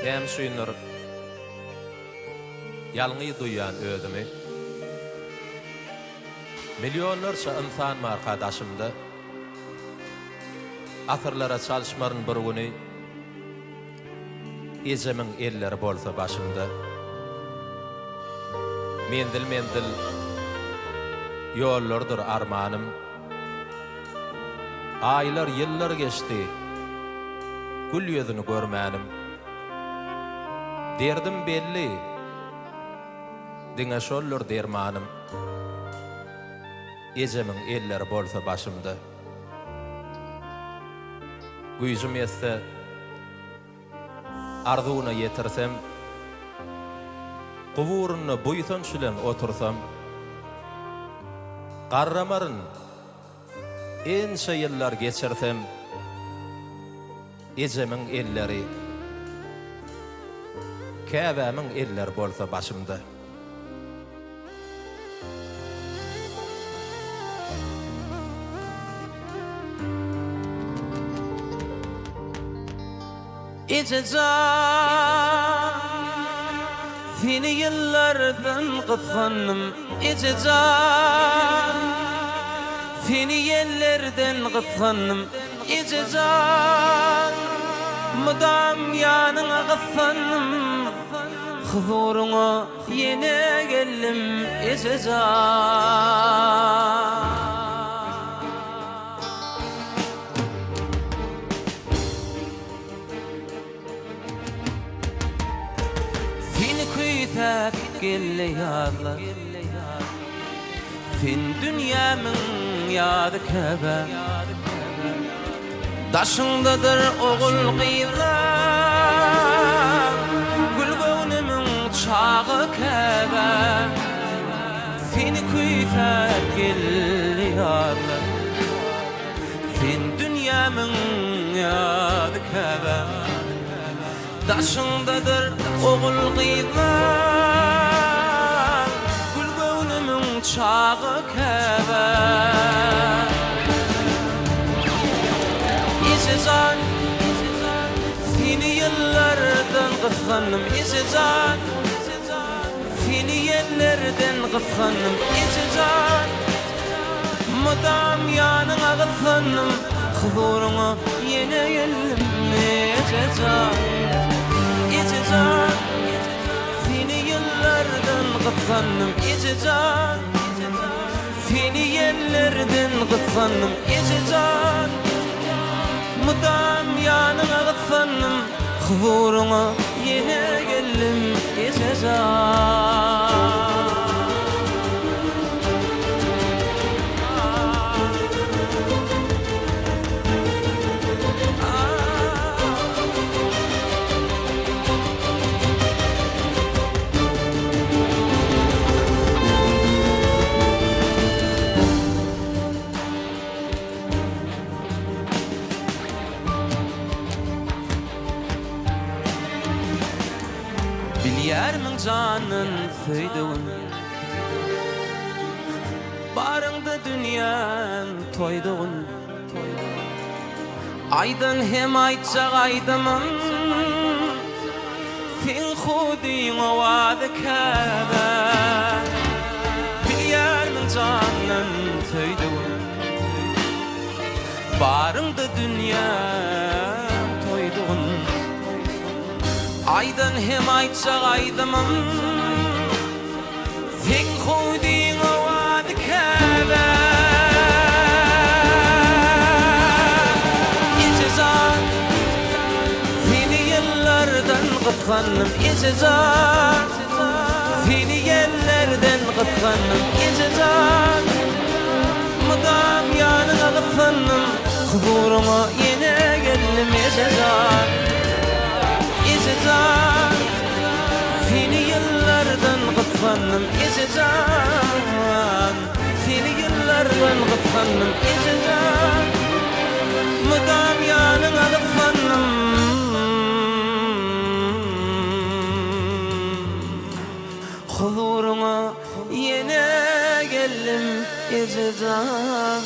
Hem suýunur ýalňy duýan özümi milyonlarça insan markadaşymdy asyrlara çalyşmaryn bir güni ejemin elleri bolsa başymda mendil ýollardyr armanym aylar ýyllar geçti gül ýüzüni görmänim derdim belli diňe şollar dermanym ejemin elleri bolsa başymda güýjüm ýetse arzuwuna ýetirsem guburuny buýsan şülen otursam garramaryn ençe ýyllar geçirsem ejemin elleri käbämiň eller bolsa başymda İcecan seni yıllardan kıskandım İcecan seni yerlerden kıskandım İcecan mudam yanına kıskandım huzuruna yine geldim İcecan Küytek gelle yadlar Fin dünyamın yadı kebe Daşındadır oğul kıyılar Gül göğnümün çağı kebe Fin küytek gelle yadlar Fin dünyamın yadı kebe Daşındadır oğul kıyılar Gül göğnümün çağı kebe İcecan seni yıllardan kıskandım İcecan seni yerlerden kıskandım İcecan mudam yanına kıskandım huzuruna yine geldim İcecan İcecan seni yıllardan kıskandım İcecan seni yerlerden kıskandım İcecan mudam yanına kıskandım huzuruna yine geldim İcecan Bilyermin canın söýdüğün Barıngda dünýän toýduğun Aydın hem aýtjak aýdymyň Sen hudyňa wada käbä Bilyermin canın söýdüğün Barıngda dünýän toýduğun Aydın hem aýtjak aýdymyň Sen hudyňa wada käbä İcecan seni yıllardan kıskandım İcecan seni yerlerden kıskandım İcecan mudam yanına kıskandım huzuruna yine geldim İcecan İcecan seni yıllardan kıskandım İcecan seni yıllardan kıskandım İcecan mudam yanına kıskandım huzuruna yine geldim İcecan